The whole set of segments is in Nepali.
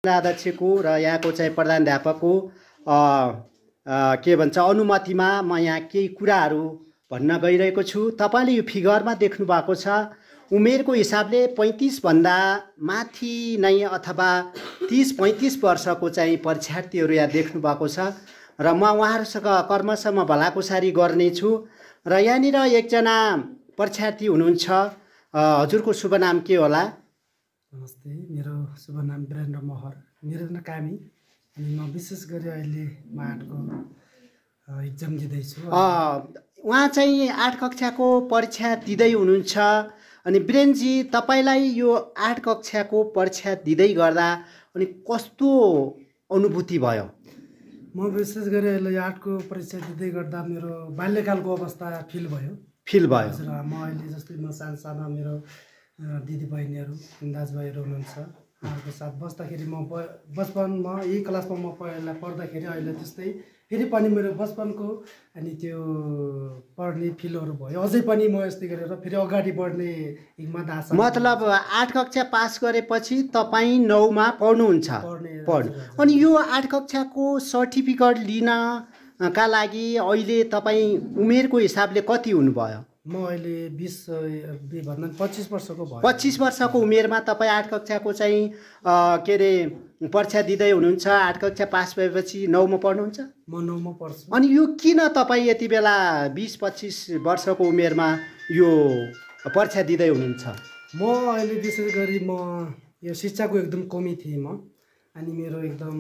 अध्यक्षको र यहाँको चाहिँ प्रधानाध्यापकको के भन्छ अनुमतिमा म यहाँ केही कुराहरू भन्न गइरहेको छु। तपाईँले यो फिगरमा देख्नु भएको छ उमेरको हिसाबले 35 भन्दा माथि नै अथवा 30-35 वर्षको चाहिँ परीक्षार्थीहरू यहाँ देख्नु भएको छ र म उहाँहरूसँग कर्मशः म भलाकुसारी गर्नेछु। र यहाँनिर एकजना परीक्षार्थी हुनुहुन्छ, हजुरको शुभ नाम के होला? नमस्ते, मेरो शुभ नाम वीरेन्द्र महर निरञ्जन कामी अनि म विशेष गरी अहिले माटको एक्जाम दिँदैछु। उहाँ चाहिँ 8 कक्षाको परीक्षा दिँदै हुनुहुन्छ। अनि वीरेन्द्रजी, तपाईँलाई यो 8 कक्षाको परीक्षा दिँदै गर्दा अनि कस्तो अनुभूति भयो? म विशेष गरी अहिले 8 को परीक्षा दिँदै गर्दा मेरो बाल्यकालको अवस्था फिल भयो। हजुर, म अहिले जस्तै म सानो मेरो दिदीबहिनीहरू दाजुभाइहरू हुनुहुन्छ, उहाँहरूको साथ बस्दाखेरि म बचपनमा यही क्लासमा म पहिला पढ्दाखेरि अहिले त्यस्तै फेरि पनि मेरो बचपनको अनि त्यो पढ्ने फिलहरू भयो। अझै पनि म यस्तै गरेर फेरि अगाडि बढ्ने हिम्मत आशा। मतलब 8 कक्षा पास गरेपछि तपाईँ 9 मा पढ्नुहुन्छ? अनि यो 8 कक्षाको सर्टिफिकेट लिनका लागि अहिले तपाईँ उमेरको हिसाबले कति हुनुभयो? म अहिले 25 वर्षको भयो। 25 वर्षको उमेरमा तपाईँ 8 कक्षाको चाहिँ के अरे परीक्षा दिँदै हुनुहुन्छ। 8 कक्षा पास भएपछि 9 मा पढ्नुहुन्छ? म 9 मा पढ्छु। अनि यो किन तपाईँ यति बेला 20-25 वर्षको उमेरमा यो परीक्षा दिँदै हुनुहुन्छ? म अहिले विशेष गरी म यो शिक्षाको एकदम कमी थिएँ म, अनि मेरो एकदम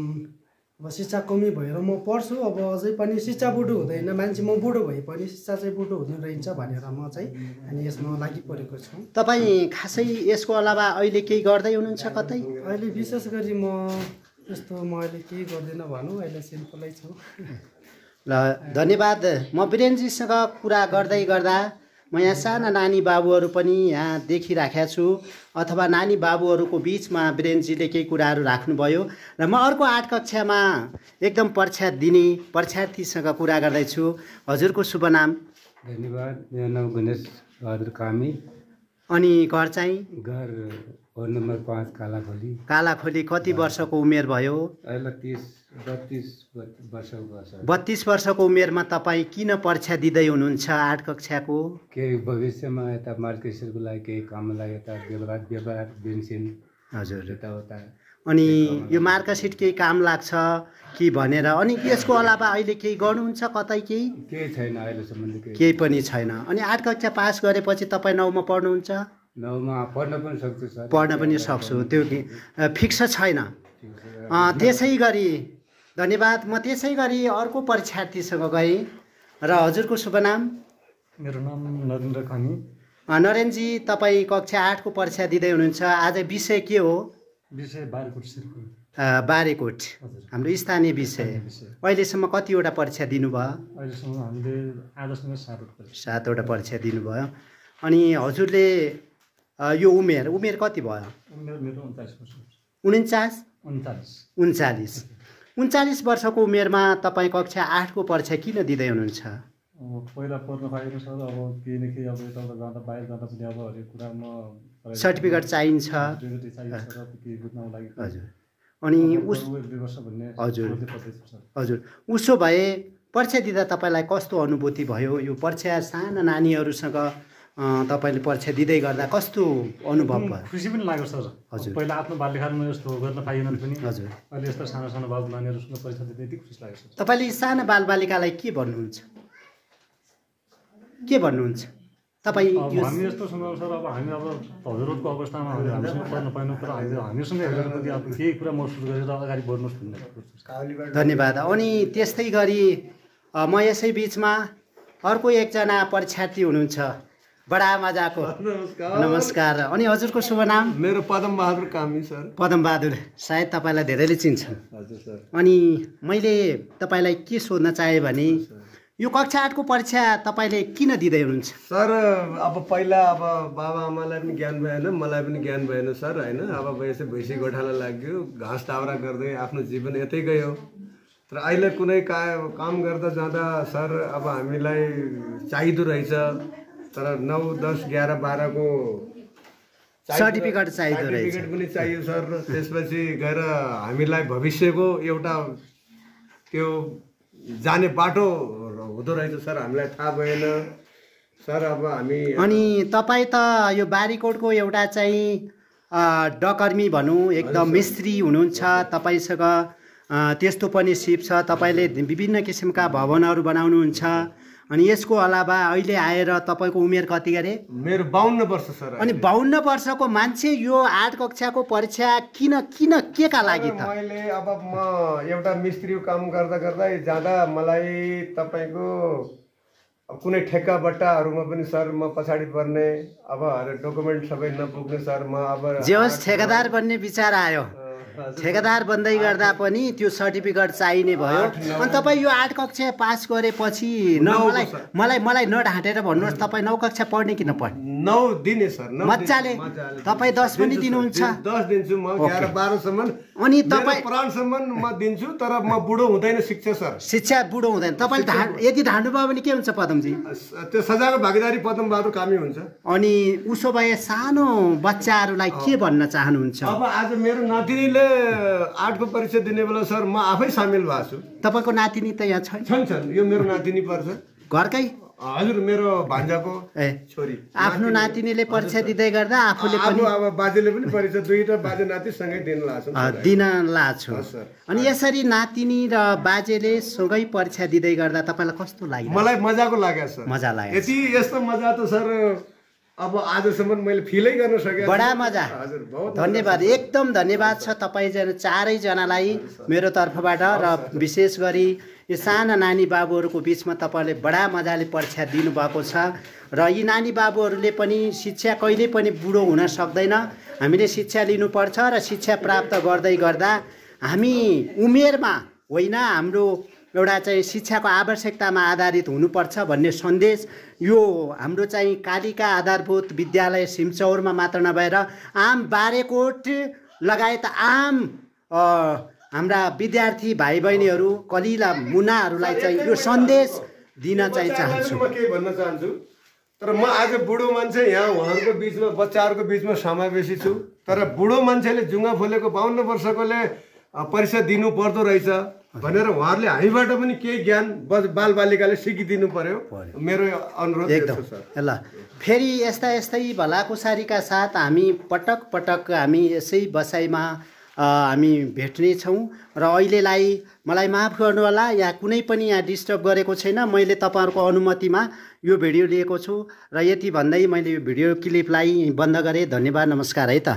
अब शिक्षा कमी भएर म पढ्छु। अब अझै पनि शिक्षा बुढो हुँदैन, मान्छे म बुढो भए पनि शिक्षा चाहिँ बुढो हुने रहन्छ भनेर म चाहिँ अनि यसमा लागि परेको छु। तपाईँ खासै यसको अलावा अहिले केही गर्दै हुनुहुन्छ कतै? अहिले विशेष गरी म यस्तो म अहिले केही गर्दिनँ भनौँ, अहिले सिम्पलै छु। ल, धन्यवाद। म वीरेन्द्रजीसँग कुरा गर्दै गर्दा म यहाँ साना नानी बाबुहरू पनि यहाँ देखिराखेको छु, अथवा नानी बाबुहरूको बिचमा वीरेन्द्रजीले केही कुराहरू राख्नुभयो र म अर्को 8 कक्षामा एकदम परीक्षा दिने परीक्षार्थीसँग कुरा गर्दैछु। हजुरको शुभ नाम? धन्यवाद, मेरो नाम गणेश बहादुर कामी। अनि घर चाहिँ? घर वार्ड नम्बर 5 कालाखोली। कालाखोली। कति वर्षको उमेर भयो? अहिले 32 वर्षको। 32 वर्षको उमेरमा तपाईँ किन परीक्षा दिँदै हुनुहुन्छ 8 कक्षाको? केही भविष्यमा यता मार्केटको लागि केही काममा लागि यता व्यवहार बेन्सिन। हजुर, यताउता। अनि यो मार्कसिट केही काम लाग्छ कि भनेर। अनि यसको अलावा अहिले केही गर्नुहुन्छ कतै? केही छैन अहिलेसम्म, केही पनि छैन। अनि 8 कक्षा पास गरेपछि तपाईँ 9 मा पढ्नुहुन्छ? 9 मा पढ्न पनि सक्छु सर। पढ्न पनि सक्छु, त्यो फिक्स छैन। त्यसै गरी धन्यवाद। म त्यसै गरी अर्को परीक्षार्थीसँग गएँ। र हजुरको शुभ नाम? मेरो नाम नरेन्द्र खनी। नरेन्द्रजी, तपाईँ कक्षा 8 को परीक्षा दिँदै हुनुहुन्छ। आज विषय के हो? विषय बारेकोट सिरपुर। बारेकोट हाम्रो स्थानीय विषय। अहिलेसम्म कतिवटा परीक्षा दिनुभयो? अहिलेसम्म हामीले आजसम्म 7वटा परीक्षा दिनुभयो। अनि हजुरले यो उमेर कति भयो? उमेर मेरो 39 वर्ष। 39 वर्षको उमेरमा तपाईँ कक्षा 8 को परीक्षा किन दिँदै हुनुहुन्छ? पहिला पढ्न पाएको सर, अब केही न केही अब यताउता जाँदा बाहिर जाँदा पनि अब हरेक कुरामा सर्टिफिकेट चाहिन्छ। हजुर, अनि हजुर उसो भए परीक्षा दिँदा तपाईँलाई कस्तो अनुभूति भयो? यो परीक्षा साना नानीहरूसँग तपाईँले परीक्षा दिँदै गर्दा कस्तो अनुभव भयो? खुसी पनि लाग्यो सर। हजुर, पहिला आफ्नो बाल्यकालमा यस्तो गर्न पाइएन पनि। हजुर, अहिले यस्तो सानो बाबु नानीहरूसँग परीक्षा दिँदा यति खुसी लाग्यो सर। तपाईँले साना बालबालिकालाई के भन्नुहुन्छ? तपाईँ हामी यस्तो सुनाउँ सर, अब हामी अब हजुरहरूको अवस्थामा हामीसँग पढ्न पाएनौँ, तर हामीसँग हेरेर पनि अब केही कुरा महसुस गरेर अगाडि बढ्नुहोस् भन्ने। धन्यवाद। अनि त्यस्तै गरी म यसै बिचमा अर्को एकजना परीक्षार्थी हुनुहुन्छ, बडा मजाको। नमस्कार। अनि हजुरको शुभ नाम? मेरो पदम बहादुर कामी सर। पदम बहादुर, सायद तपाईँलाई धेरैले चिन्छन्। हजुर सर। अनि मैले तपाईँलाई के सोध्न चाहेँ भने यो कक्षा 8 को परीक्षा तपाईँले किन दिँदै हुनुहुन्छ? सर अब पहिला अब बाबा आमालाई पनि ज्ञान भएन, मलाई पनि ज्ञान भएन सर, होइन। अब यसो भैँसी गोठाला लाग्यो, घाँस दाउरा गर्दै आफ्नो जीवन यतै गयो। तर अहिले कुनै काम गर्दा जाँदा सर अब हामीलाई चाहिँदो रहेछ। तर 9, 10, 11, 12 को सर्टिफिकेट चाहिँदो रहेछ। सर्टिफिकेट पनि चाहियो सर। र त्यसपछि गएर हामीलाई भविष्यको एउटा त्यो जाने बाटो हुँदो रहेछ सर, हामीलाई थाहा भएन सर। अब हामी अनि तपाईँ त यो बारीकोटको एउटा चाहिँ डकर्मी भनौँ, एकदम मिस्त्री हुनुहुन्छ, तपाईँसँग त्यस्तो पनि सिप छ, तपाईँले विभिन्न किसिमका भवनहरू बनाउनुहुन्छ। अनि यसको अलावा अहिले आएर तपाईँको उमेर कति गरे? मेरो 52 वर्ष सर। अनि 52 वर्षको मान्छे यो 8 कक्षाको परीक्षा के का लागि त? मैले अब म एउटा मिस्त्रीको काम गर्दा गर्दै जाँदा मलाई तपाईँको कुनै ठेक्का बट्टाहरूमा पनि सर म पछाडि पर्ने, अब डकुमेन्ट सबै नपुग्ने सर। म अब जे होस् ठेकेदार बन्ने विचार आयो, ठेकेदार बन्दै गर्दा पनि त्यो सर्टिफिकेट चाहिने भयो। अनि तपाईँ यो 8 कक्षा पास गरेपछि मलाई नढाँटेर भन्नुहोस्, तपाईँ 9 कक्षा पढ्ने कि नपढ्ने? 9 दिने सर, मजाले। तपाईँ 10 पनि दिनुहुन्छ? 10 दिन्छु म, 11-12 सम्म। अनि तपाईँ प्राणसम्म म दिन्छु, तर म बुढो हुँदैन शिक्षा सर। शिक्षा बुढो हुँदैन। तपाईँले यदि ढाँट्नु भयो भने के हुन्छ पदमजी? त्यो सजाको भागीदारी पदमबहादुर कामी हुन्छ। अनि उसो भए सानो बच्चाहरूलाई के भन्न चाहनुहुन्छ? अब आज मेरो नातिनीले 8 को परीक्षा दिने बेला सर म आफै सामेल भएको छु। तपाईँको नातिनी त यहाँ छैन? छन्। यो मेरो नातिनी पर्छ, घरकै? हजुर, मेरो भान्जाको छोरी। आफ्नो नातिनीले परीक्षा दिँदै गर्दा आफूले पनि अब बाजेले पनि परीक्षा, दुईटा बाजे नाति सँगै दिन लाग्छु। अनि यसरी नातिनी र बाजेले सँगै परीक्षा दिँदै गर्दा तपाईँलाई कस्तो लाग्यो? मलाई मजाको लाग्यो सर। मजा लाग्यो। यस्तो मजा त सर अब आजसम्म मैले फिलै गर्न सकेँ। बडा मजा। हजुर, बहुत धन्यवाद, एकदम धन्यवाद छ तपाईँ चारैजनालाई मेरो तर्फबाट। र विशेष गरी यो साना नानी बाबुहरूको बिचमा तपाईँले बडा मजाले परीक्षा दिनुभएको छ। र यी नानी बाबुहरूले पनि शिक्षा कहिले पनि बुढो हुन सक्दैन। हामीले शिक्षा लिनुपर्छ र शिक्षा प्राप्त गर्दै गर्दा हामी उमेरमा होइन, हाम्रो एउटा चाहिँ शिक्षाको आवश्यकतामा आधारित हुनुपर्छ भन्ने सन्देश यो हाम्रो चाहिँ कालिका आधारभूत विद्यालय सिमचौरमा मात्र नभएर आम बारेकोट लगायत आम हाम्रा विद्यार्थी भाइ बहिनीहरू कलिला मुनाहरूलाई चाहिँ यो सन्देश दिन चाहिँ चाहन्छु। म के भन्न चाहन्छु, तर म आज बुढो मान्छे यहाँ उहाँहरूको बिचमा, बच्चाहरूको बिचमा समावेशी छु। तर बुढो मान्छेले जुङ्गा फुलेको 52 वर्षकोले परीक्षा दिनु पर्दो रहेछ भनेर उहाँहरूले हामीबाट पनि केही ज्ञान बालबालिकाले सिकिदिनु पर्यो, मेरो अनुरोध छ सर। ल फेरि यस्तै भलाकुसारीका साथ हामी पटक हामी यसै बसाइमा हामी भेट्नेछौँ। र अहिलेलाई मलाई माफ गर्नु होला, यहाँ कुनै पनि यहाँ डिस्टर्ब गरेको छैन। मैले तपाईँहरूको अनुमतिमा यो भिडियो लिएको छु र यति भन्दै मैले यो भिडियो क्लिपलाई बन्द गरेँ। धन्यवाद, नमस्कार है त।